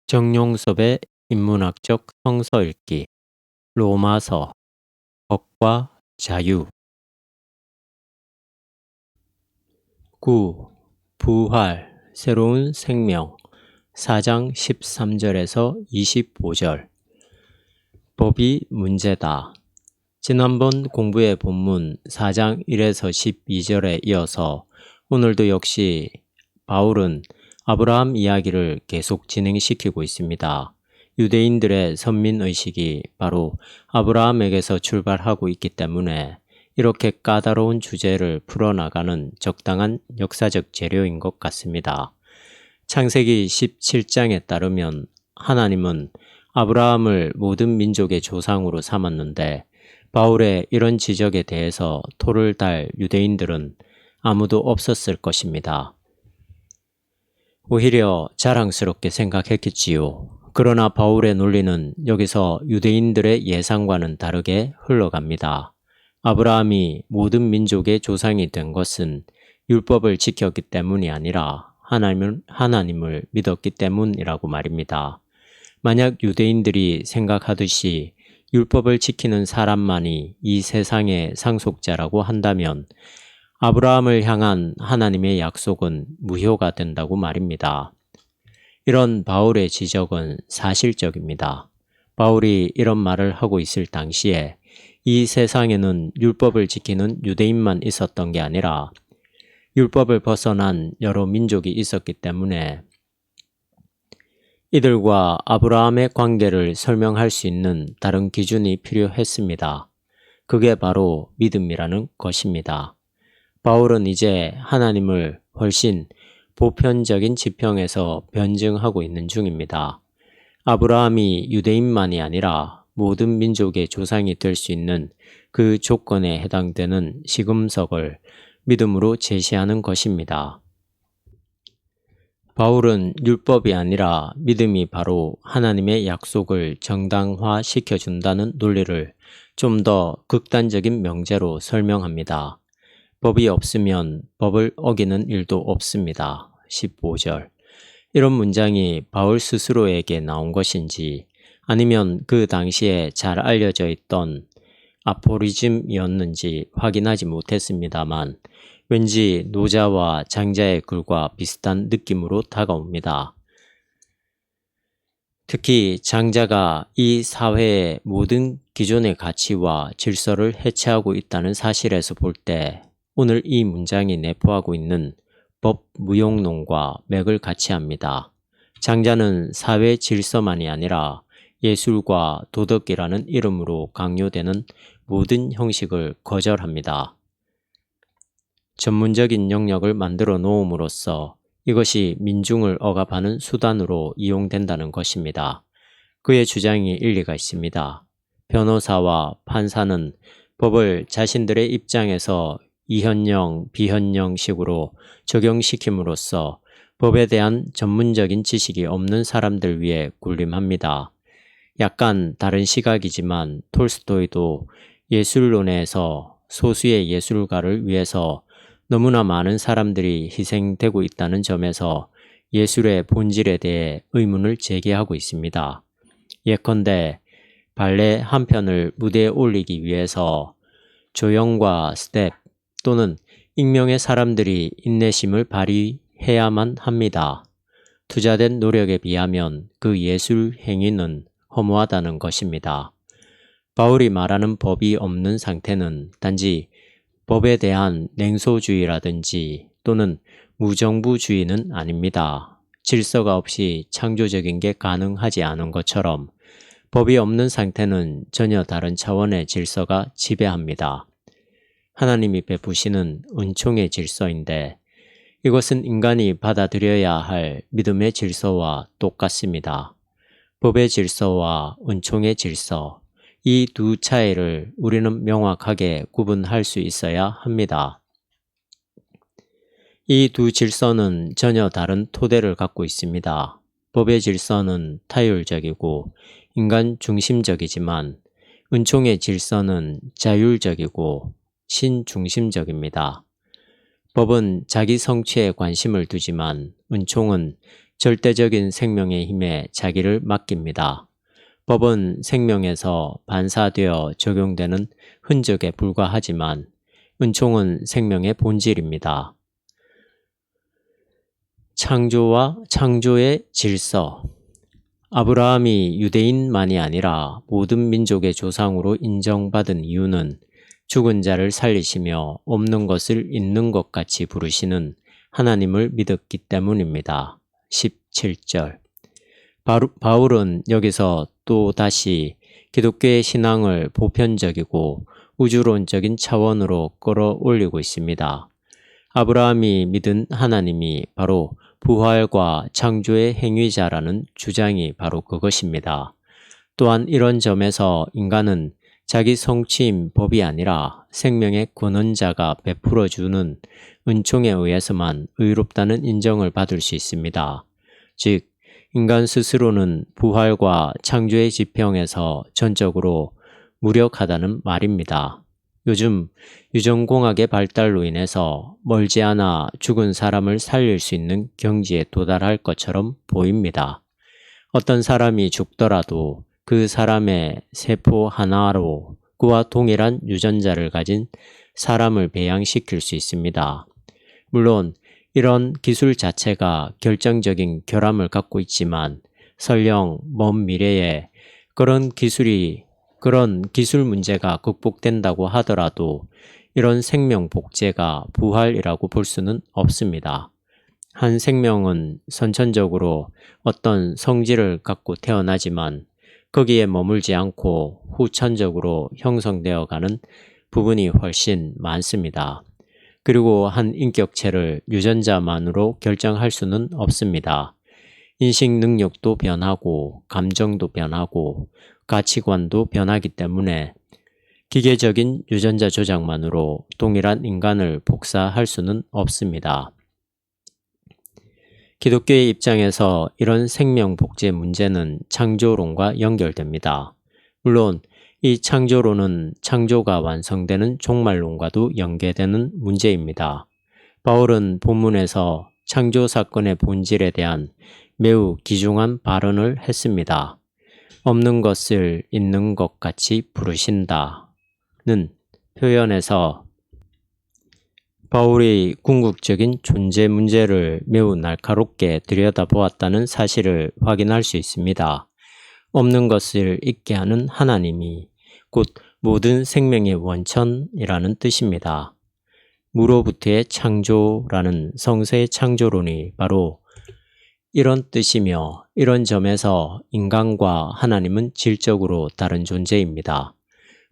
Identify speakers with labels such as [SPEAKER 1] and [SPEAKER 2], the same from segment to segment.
[SPEAKER 1] 정용섭의 인문학적 성서 읽기. 로마서. 법과 자유. 9. 부활, 새로운 생명. 4장 13절에서 25절. 법이 문제다. 지난번 공부의 본문 4장 1에서 12절에 이어서 오늘도 역시 바울은 아브라함 이야기를 계속 진행시키고 있습니다. 유대인들의 선민의식이 바로 아브라함에게서 출발하고 있기 때문에 이렇게 까다로운 주제를 풀어나가는 적당한 역사적 재료인 것 같습니다. 창세기 17장에 따르면 하나님은 아브라함을 모든 민족의 조상으로 삼았는데 바울의 이런 지적에 대해서 토를 달 유대인들은 아무도 없었을 것입니다. 오히려 자랑스럽게 생각했겠지요. 그러나 바울의 논리는 여기서 유대인들의 예상과는 다르게 흘러갑니다. 아브라함이 모든 민족의 조상이 된 것은 율법을 지켰기 때문이 아니라 하나님을 믿었기 때문이라고 말입니다. 만약 유대인들이 생각하듯이 율법을 지키는 사람만이 이 세상의 상속자라고 한다면 아브라함을 향한 하나님의 약속은 무효가 된다고 말입니다. 이런 바울의 지적은 사실적입니다. 바울이 이런 말을 하고 있을 당시에 이 세상에는 율법을 지키는 유대인만 있었던 게 아니라 율법을 벗어난 여러 민족이 있었기 때문에 이들과 아브라함의 관계를 설명할 수 있는 다른 기준이 필요했습니다. 그게 바로 믿음이라는 것입니다. 바울은 이제 하나님을 훨씬 보편적인 지평에서 변증하고 있는 중입니다. 아브라함이 유대인만이 아니라 모든 민족의 조상이 될 수 있는 그 조건에 해당되는 시금석을 믿음으로 제시하는 것입니다. 바울은 율법이 아니라 믿음이 바로 하나님의 약속을 정당화시켜준다는 논리를 좀 더 극단적인 명제로 설명합니다. 법이 없으면 법을 어기는 일도 없습니다. 15절. 이런 문장이 바울 스스로에게 나온 것인지 아니면 그 당시에 잘 알려져 있던 아포리즘이었는지 확인하지 못했습니다만 왠지 노자와 장자의 글과 비슷한 느낌으로 다가옵니다. 특히 장자가 이 사회의 모든 기존의 가치와 질서를 해체하고 있다는 사실에서 볼 때 오늘 이 문장이 내포하고 있는 법 무용론과 맥을 같이 합니다. 장자는 사회 질서만이 아니라 예술과 도덕이라는 이름으로 강요되는 모든 형식을 거절합니다. 전문적인 영역을 만들어 놓음으로써 이것이 민중을 억압하는 수단으로 이용된다는 것입니다. 그의 주장이 일리가 있습니다. 변호사와 판사는 법을 자신들의 입장에서 이현령, 비현령식으로 적용시킴으로써 법에 대한 전문적인 지식이 없는 사람들 위해 군림합니다. 약간 다른 시각이지만 톨스토이도 예술론에서 소수의 예술가를 위해서 너무나 많은 사람들이 희생되고 있다는 점에서 예술의 본질에 대해 의문을 제기하고 있습니다. 예컨대 발레 한 편을 무대에 올리기 위해서 조형과 스텝 또는 익명의 사람들이 인내심을 발휘해야만 합니다. 투자된 노력에 비하면 그 예술 행위는 허무하다는 것입니다. 바울이 말하는 법이 없는 상태는 단지 법에 대한 냉소주의라든지 또는 무정부주의는 아닙니다. 질서가 없이 창조적인 게 가능하지 않은 것처럼 법이 없는 상태는 전혀 다른 차원의 질서가 지배합니다. 하나님이 베푸시는 은총의 질서인데 이것은 인간이 받아들여야 할 믿음의 질서와 똑같습니다. 법의 질서와 은총의 질서, 이 두 차이를 우리는 명확하게 구분할 수 있어야 합니다. 이 두 질서는 전혀 다른 토대를 갖고 있습니다. 법의 질서는 타율적이고 인간 중심적이지만 은총의 질서는 자율적이고 신중심적입니다. 법은 자기 성취에 관심을 두지만 은총은 절대적인 생명의 힘에 자기를 맡깁니다. 법은 생명에서 반사되어 적용되는 흔적에 불과하지만 은총은 생명의 본질입니다. 창조와 창조의 질서. 아브라함이 유대인만이 아니라 모든 민족의 조상으로 인정받은 이유는 죽은 자를 살리시며 없는 것을 있는 것 같이 부르시는 하나님을 믿었기 때문입니다. 17절. 바울은 여기서 또 다시 기독교의 신앙을 보편적이고 우주론적인 차원으로 끌어올리고 있습니다. 아브라함이 믿은 하나님이 바로 부활과 창조의 행위자라는 주장이 바로 그것입니다. 또한 이런 점에서 인간은 자기 성취인 법이 아니라 생명의 근원자가 베풀어주는 은총에 의해서만 의롭다는 인정을 받을 수 있습니다. 즉, 인간 스스로는 부활과 창조의 지평에서 전적으로 무력하다는 말입니다. 요즘 유전공학의 발달로 인해서 멀지 않아 죽은 사람을 살릴 수 있는 경지에 도달할 것처럼 보입니다. 어떤 사람이 죽더라도 그 사람의 세포 하나로 그와 동일한 유전자를 가진 사람을 배양시킬 수 있습니다. 물론 이런 기술 자체가 결정적인 결함을 갖고 있지만 설령 먼 미래에 그런 기술 문제가 극복된다고 하더라도 이런 생명 복제가 부활이라고 볼 수는 없습니다. 한 생명은 선천적으로 어떤 성질을 갖고 태어나지만 거기에 머물지 않고 후천적으로 형성되어 가는 부분이 훨씬 많습니다. 그리고 한 인격체를 유전자만으로 결정할 수는 없습니다. 인식 능력도 변하고 감정도 변하고 가치관도 변하기 때문에 기계적인 유전자 조작만으로 동일한 인간을 복사할 수는 없습니다. 기독교의 입장에서 이런 생명 복제 문제는 창조론과 연결됩니다. 물론 이 창조론은 창조가 완성되는 종말론과도 연계되는 문제입니다. 바울은 본문에서 창조 사건의 본질에 대한 매우 귀중한 발언을 했습니다. 없는 것을 있는 것 같이 부르신다는 표현에서 바울이 궁극적인 존재 문제를 매우 날카롭게 들여다보았다는 사실을 확인할 수 있습니다. 없는 것을 있게 하는 하나님이 곧 모든 생명의 원천이라는 뜻입니다. 무로부터의 창조라는 성서의 창조론이 바로 이런 뜻이며 이런 점에서 인간과 하나님은 질적으로 다른 존재입니다.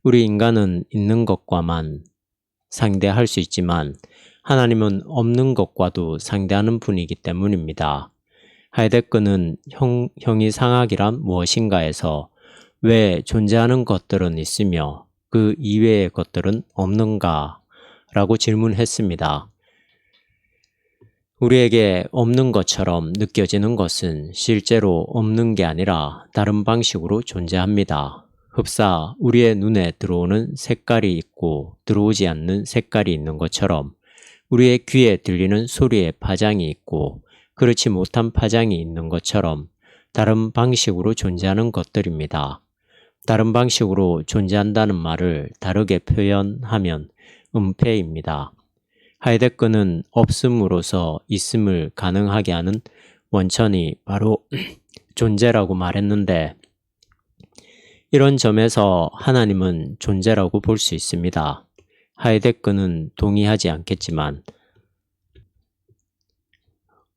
[SPEAKER 1] 우리 인간은 있는 것과만 상대할 수 있지만 하나님은 없는 것과도 상대하는 분이기 때문입니다. 하이데거는 형이상학이란 무엇인가에서 왜 존재하는 것들은 있으며 그 이외의 것들은 없는가? 라고 질문했습니다. 우리에게 없는 것처럼 느껴지는 것은 실제로 없는 게 아니라 다른 방식으로 존재합니다. 흡사 우리의 눈에 들어오는 색깔이 있고 들어오지 않는 색깔이 있는 것처럼 우리의 귀에 들리는 소리의 파장이 있고 그렇지 못한 파장이 있는 것처럼 다른 방식으로 존재하는 것들입니다. 다른 방식으로 존재한다는 말을 다르게 표현하면 은폐입니다. 하이데거는 없음으로써 있음을 가능하게 하는 원천이 바로 존재라고 말했는데 이런 점에서 하나님은 존재라고 볼 수 있습니다. 하이데거는 동의하지 않겠지만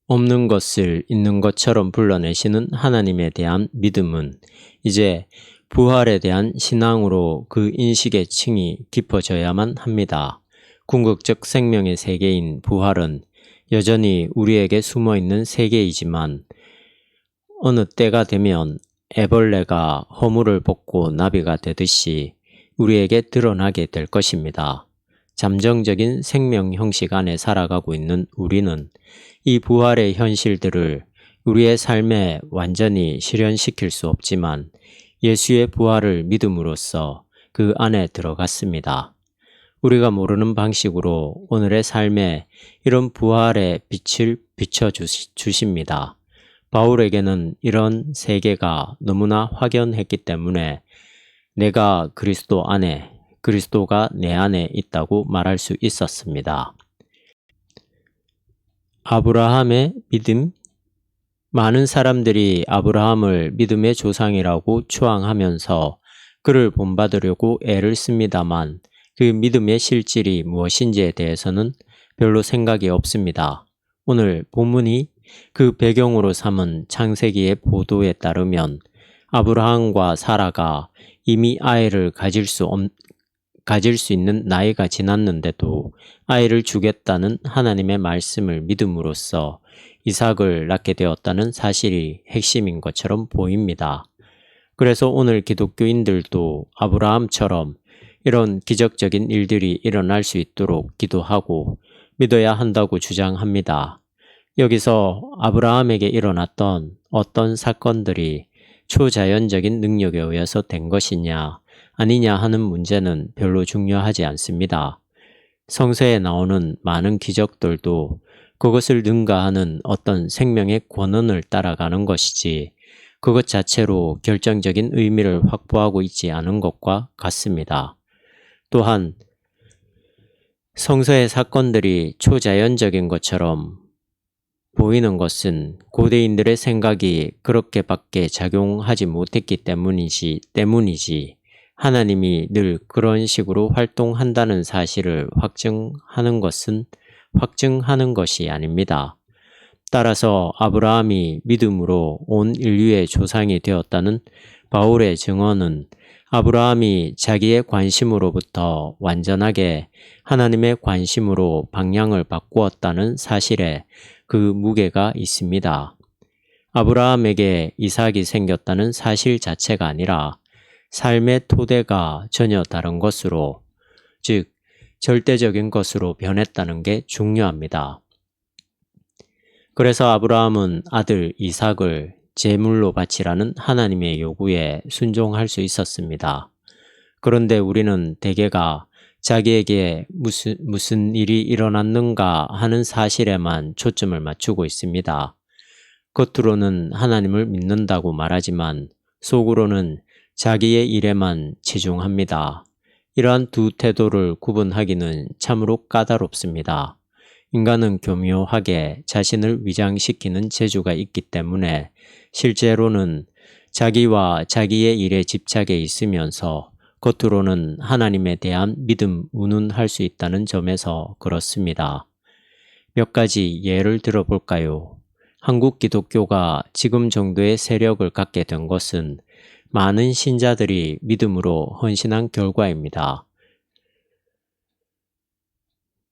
[SPEAKER 1] 없는 것을 있는 것처럼 불러내시는 하나님에 대한 믿음은 이제 부활에 대한 신앙으로 그 인식의 층이 깊어져야만 합니다. 궁극적 생명의 세계인 부활은 여전히 우리에게 숨어있는 세계이지만 어느 때가 되면 애벌레가 허물을 벗고 나비가 되듯이 우리에게 드러나게 될 것입니다. 잠정적인 생명 형식 안에 살아가고 있는 우리는 이 부활의 현실들을 우리의 삶에 완전히 실현시킬 수 없지만 예수의 부활을 믿음으로써 그 안에 들어갔습니다. 우리가 모르는 방식으로 오늘의 삶에 이런 부활의 빛을 비춰주십니다. 바울에게는 이런 세계가 너무나 확연했기 때문에 내가 그리스도 안에, 그리스도가 내 안에 있다고 말할 수 있었습니다. 아브라함의 믿음? 많은 사람들이 아브라함을 믿음의 조상이라고 추앙하면서 그를 본받으려고 애를 씁니다만 그 믿음의 실질이 무엇인지에 대해서는 별로 생각이 없습니다. 오늘 본문이 그 배경으로 삼은 창세기의 보도에 따르면 아브라함과 사라가 이미 아이를 가질 수 있는 나이가 지났는데도 아이를 주겠다는 하나님의 말씀을 믿음으로써 이삭을 낳게 되었다는 사실이 핵심인 것처럼 보입니다. 그래서 오늘 기독교인들도 아브라함처럼 이런 기적적인 일들이 일어날 수 있도록 기도하고 믿어야 한다고 주장합니다. 여기서 아브라함에게 일어났던 어떤 사건들이 초자연적인 능력에 의해서 된 것이냐 아니냐 하는 문제는 별로 중요하지 않습니다. 성서에 나오는 많은 기적들도 그것을 능가하는 어떤 생명의 권한을 따라가는 것이지 그것 자체로 결정적인 의미를 확보하고 있지 않은 것과 같습니다. 또한 성서의 사건들이 초자연적인 것처럼 보이는 것은 고대인들의 생각이 그렇게밖에 작용하지 못했기 때문이지 하나님이 늘 그런 식으로 활동한다는 사실을 확증하는 것이 아닙니다. 따라서 아브라함이 믿음으로 온 인류의 조상이 되었다는 바울의 증언은 아브라함이 자기의 관심으로부터 완전하게 하나님의 관심으로 방향을 바꾸었다는 사실에 그 무게가 있습니다. 아브라함에게 이삭이 생겼다는 사실 자체가 아니라 삶의 토대가 전혀 다른 것으로, 즉 절대적인 것으로 변했다는 게 중요합니다. 그래서 아브라함은 아들 이삭을 제물로 바치라는 하나님의 요구에 순종할 수 있었습니다. 그런데 우리는 대개가 자기에게 무슨 일이 일어났는가 하는 사실에만 초점을 맞추고 있습니다. 겉으로는 하나님을 믿는다고 말하지만 속으로는 자기의 일에만 치중합니다. 이러한 두 태도를 구분하기는 참으로 까다롭습니다. 인간은 교묘하게 자신을 위장시키는 재주가 있기 때문에 실제로는 자기와 자기의 일에 집착해 있으면서 겉으로는 하나님에 대한 믿음 운운할 수 있다는 점에서 그렇습니다. 몇 가지 예를 들어볼까요? 한국 기독교가 지금 정도의 세력을 갖게 된 것은 많은 신자들이 믿음으로 헌신한 결과입니다.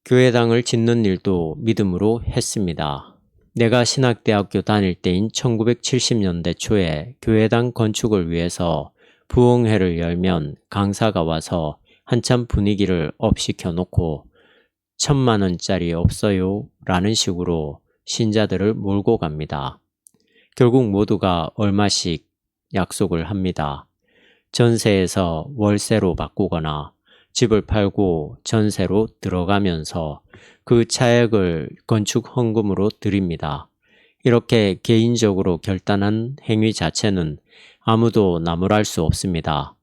[SPEAKER 1] 교회당을 짓는 일도 믿음으로 했습니다. 내가 신학대학교 다닐 때인 1970년대 초에 교회당 건축을 위해서 부흥회를 열면 강사가 와서 한참 분위기를 업시켜 놓고 1,000만 원짜리 없어요? 라는 식으로 신자들을 몰고 갑니다. 결국 모두가 얼마씩 약속을 합니다. 전세에서 월세로 바꾸거나 집을 팔고 전세로 들어가면서 그 차액을 건축 헌금으로 드립니다. 이렇게 개인적으로 결단한 행위 자체는 아무도 나무랄 수 없습니다.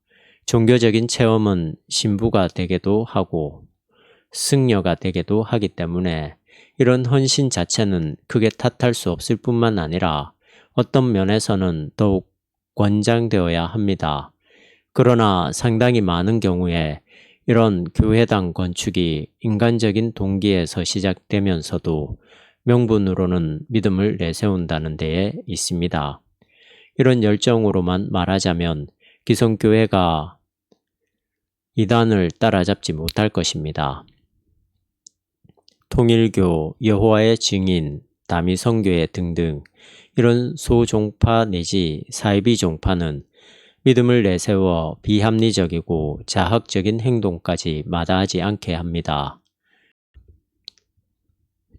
[SPEAKER 1] 종교적인 체험은 신부가 되기도 하고 승려가 되기도 하기 때문에 이런 헌신 자체는 크게 탓할 수 없을 뿐만 아니라 어떤 면에서는 더욱 권장되어야 합니다. 그러나 상당히 많은 경우에 이런 교회당 건축이 인간적인 동기에서 시작되면서도 명분으로는 믿음을 내세운다는 데에 있습니다. 이런 열정으로만 말하자면 기성교회가 이단을 따라잡지 못할 것입니다. 통일교, 여호와의 증인, 다미성교회 등등 이런 소종파 내지 사이비 종파는 믿음을 내세워 비합리적이고 자학적인 행동까지 마다하지 않게 합니다.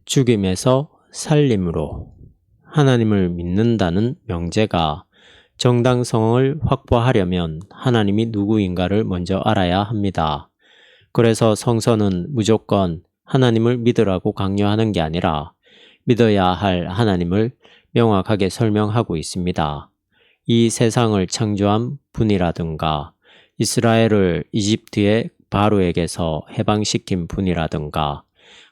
[SPEAKER 1] 죽임에서 살림으로 하나님을 믿는다는 명제가 정당성을 확보하려면 하나님이 누구인가를 먼저 알아야 합니다. 그래서 성서는 무조건 하나님을 믿으라고 강요하는 게 아니라 믿어야 할 하나님을 명확하게 설명하고 있습니다. 이 세상을 창조한 분이라든가 이스라엘을 이집트의 바로에게서 해방시킨 분이라든가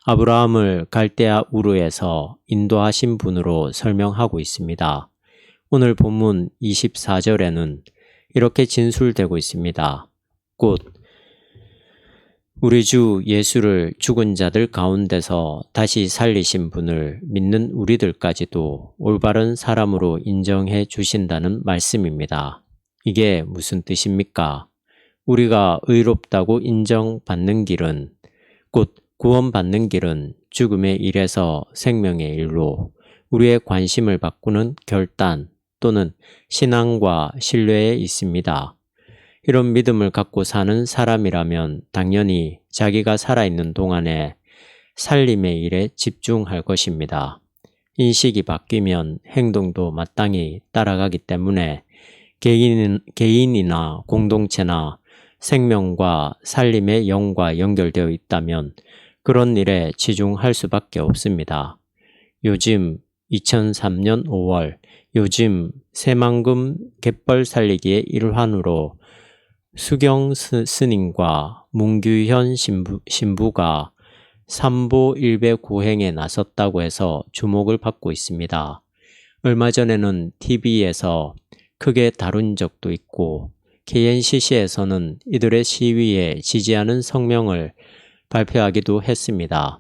[SPEAKER 1] 아브라함을 갈대아 우르에서 인도하신 분으로 설명하고 있습니다. 오늘 본문 24절에는 이렇게 진술되고 있습니다. 곧 우리 주 예수를 죽은 자들 가운데서 다시 살리신 분을 믿는 우리들까지도 올바른 사람으로 인정해 주신다는 말씀입니다. 이게 무슨 뜻입니까? 우리가 의롭다고 인정받는 길은, 곧 구원받는 길은 죽음의 일에서 생명의 일로 우리의 관심을 바꾸는 결단 또는 신앙과 신뢰에 있습니다. 이런 믿음을 갖고 사는 사람이라면 당연히 자기가 살아있는 동안에 살림의 일에 집중할 것입니다. 인식이 바뀌면 행동도 마땅히 따라가기 때문에 개인이나 공동체나 생명과 살림의 영과 연결되어 있다면 그런 일에 치중할 수밖에 없습니다. 요즘 2003년 5월 요즘 새만금 갯벌 살리기의 일환으로 수경 스님과 문규현 신부가 삼보 일배 구행에 나섰다고 해서 주목을 받고 있습니다. 얼마 전에는 TV에서 크게 다룬 적도 있고 KNCC에서는 이들의 시위에 지지하는 성명을 발표하기도 했습니다.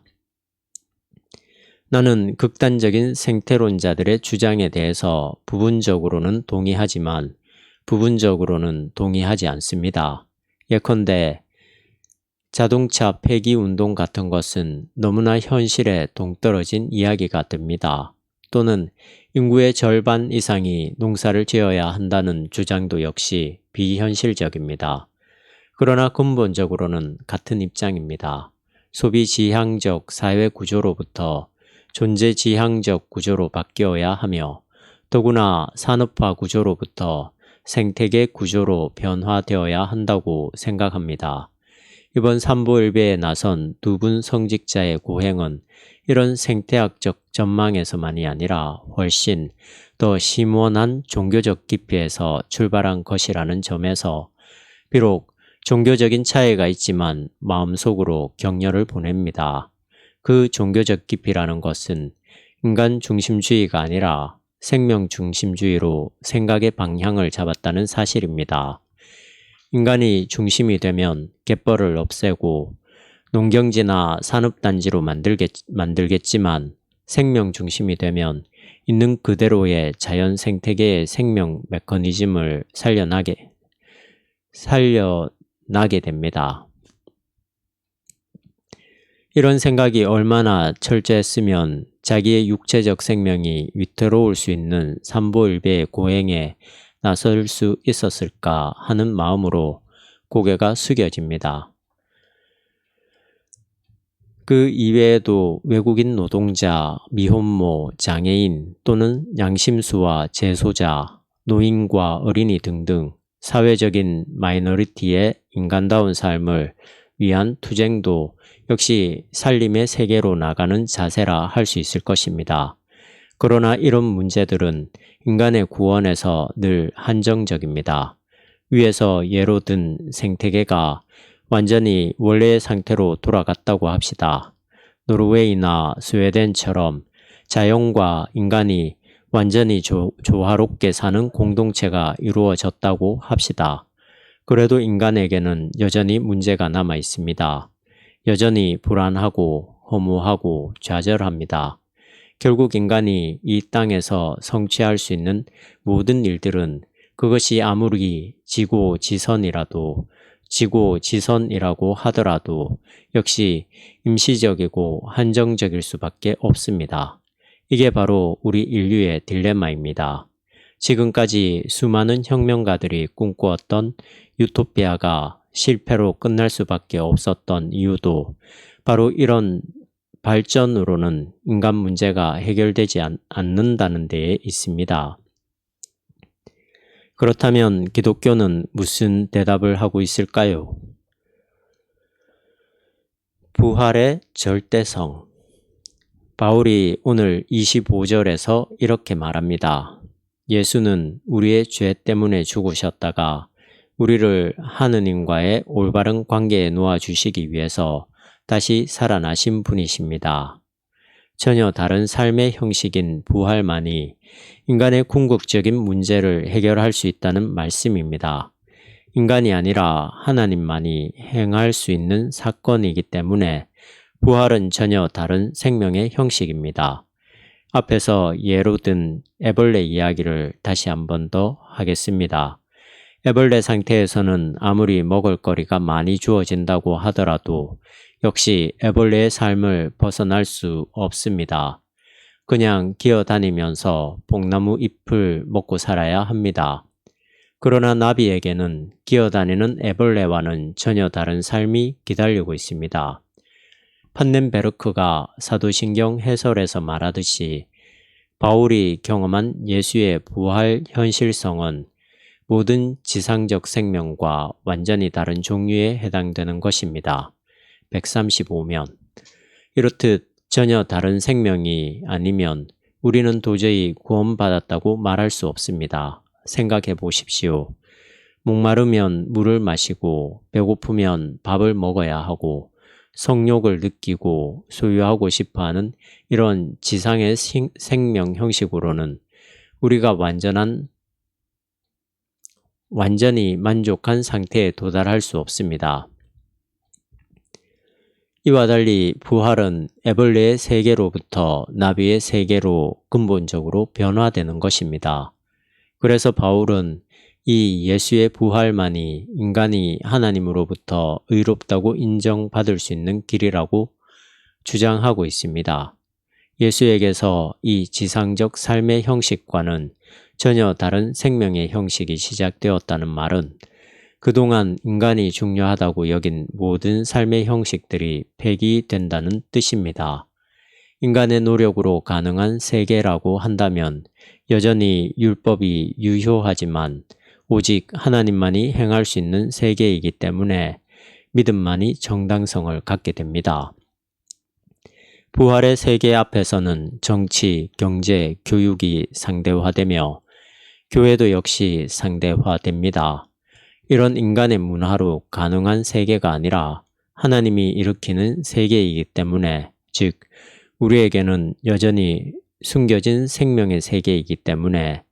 [SPEAKER 1] 나는 극단적인 생태론자들의 주장에 대해서 부분적으로는 동의하지만 부분적으로는 동의하지 않습니다. 예컨대 자동차 폐기운동 같은 것은 너무나 현실에 동떨어진 이야기가 됩니다. 또는 인구의 절반 이상이 농사를 지어야 한다는 주장도 역시 비현실적입니다. 그러나 근본적으로는 같은 입장입니다. 소비 지향적 사회 구조로부터 존재 지향적 구조로 바뀌어야 하며 더구나 산업화 구조로부터 생태계 구조로 변화되어야 한다고 생각합니다. 이번 삼보일배에 나선 두 분 성직자의 고행은 이런 생태학적 전망에서만이 아니라 훨씬 더 심원한 종교적 깊이에서 출발한 것이라는 점에서 비록 종교적인 차이가 있지만 마음속으로 격려를 보냅니다. 그 종교적 깊이라는 것은 인간 중심주의가 아니라 생명 중심주의로 생각의 방향을 잡았다는 사실입니다. 인간이 중심이 되면 갯벌을 없애고 농경지나 산업단지로 만들겠지만 생명 중심이 되면 있는 그대로의 자연 생태계의 생명 메커니즘을 살려나게 됩니다. 이런 생각이 얼마나 철저했으면 자기의 육체적 생명이 위태로울 수 있는 삼보일배의 고행에 나설 수 있었을까 하는 마음으로 고개가 숙여집니다. 그 이외에도 외국인 노동자, 미혼모, 장애인 또는 양심수와 재소자, 노인과 어린이 등등 사회적인 마이너리티의 인간다운 삶을 위한 투쟁도 역시 살림의 세계로 나가는 자세라 할 수 있을 것입니다. 그러나 이런 문제들은 인간의 구원에서 늘 한정적입니다. 위에서 예로 든 생태계가 완전히 원래의 상태로 돌아갔다고 합시다. 노르웨이나 스웨덴처럼 자연과 인간이 완전히 조화롭게 사는 공동체가 이루어졌다고 합시다. 그래도 인간에게는 여전히 문제가 남아 있습니다. 여전히 불안하고 허무하고 좌절합니다. 결국 인간이 이 땅에서 성취할 수 있는 모든 일들은 그것이 아무리 지고지선이라고 하더라도 역시 임시적이고 한정적일 수밖에 없습니다. 이게 바로 우리 인류의 딜레마입니다. 지금까지 수많은 혁명가들이 꿈꾸었던 유토피아가 실패로 끝날 수밖에 없었던 이유도 바로 이런 발전으로는 인간 문제가 해결되지 않는다는 데에 있습니다. 그렇다면 기독교는 무슨 대답을 하고 있을까요? 부활의 절대성. 바울이 오늘 25절에서 이렇게 말합니다. 예수는 우리의 죄 때문에 죽으셨다가 우리를 하느님과의 올바른 관계에 놓아주시기 위해서 다시 살아나신 분이십니다. 전혀 다른 삶의 형식인 부활만이 인간의 궁극적인 문제를 해결할 수 있다는 말씀입니다. 인간이 아니라 하나님만이 행할 수 있는 사건이기 때문에 부활은 전혀 다른 생명의 형식입니다. 앞에서 예로 든 애벌레 이야기를 다시 한 번 더 하겠습니다. 애벌레 상태에서는 아무리 먹을 거리가 많이 주어진다고 하더라도 역시 애벌레의 삶을 벗어날 수 없습니다. 그냥 기어다니면서 뽕나무 잎을 먹고 살아야 합니다. 그러나 나비에게는 기어다니는 애벌레와는 전혀 다른 삶이 기다리고 있습니다. 판넨베르크가 사도신경 해설에서 말하듯이 바울이 경험한 예수의 부활 현실성은 모든 지상적 생명과 완전히 다른 종류에 해당되는 것입니다. 135면. 이렇듯 전혀 다른 생명이 아니면 우리는 도저히 구원받았다고 말할 수 없습니다. 생각해 보십시오. 목마르면 물을 마시고 배고프면 밥을 먹어야 하고 성욕을 느끼고 소유하고 싶어하는 이런 지상의 생명 형식으로는 우리가 완전히 만족한 상태에 도달할 수 없습니다. 이와 달리 부활은 애벌레의 세계로부터 나비의 세계로 근본적으로 변화되는 것입니다. 그래서 바울은 이 예수의 부활만이 인간이 하나님으로부터 의롭다고 인정받을 수 있는 길이라고 주장하고 있습니다. 예수에게서 이 지상적 삶의 형식과는 전혀 다른 생명의 형식이 시작되었다는 말은 그동안 인간이 중요하다고 여긴 모든 삶의 형식들이 폐기된다는 뜻입니다. 인간의 노력으로 가능한 세계라고 한다면 여전히 율법이 유효하지만 오직 하나님만이 행할 수 있는 세계이기 때문에 믿음만이 정당성을 갖게 됩니다. 부활의 세계 앞에서는 정치, 경제, 교육이 상대화되며 교회도 역시 상대화됩니다. 이런 인간의 문화로 가능한 세계가 아니라 하나님이 일으키는 세계이기 때문에, 즉 우리에게는 여전히 숨겨진 생명의 세계이기 때문에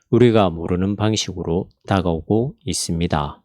[SPEAKER 1] 우리가 모르는 방식으로 다가오고 있습니다.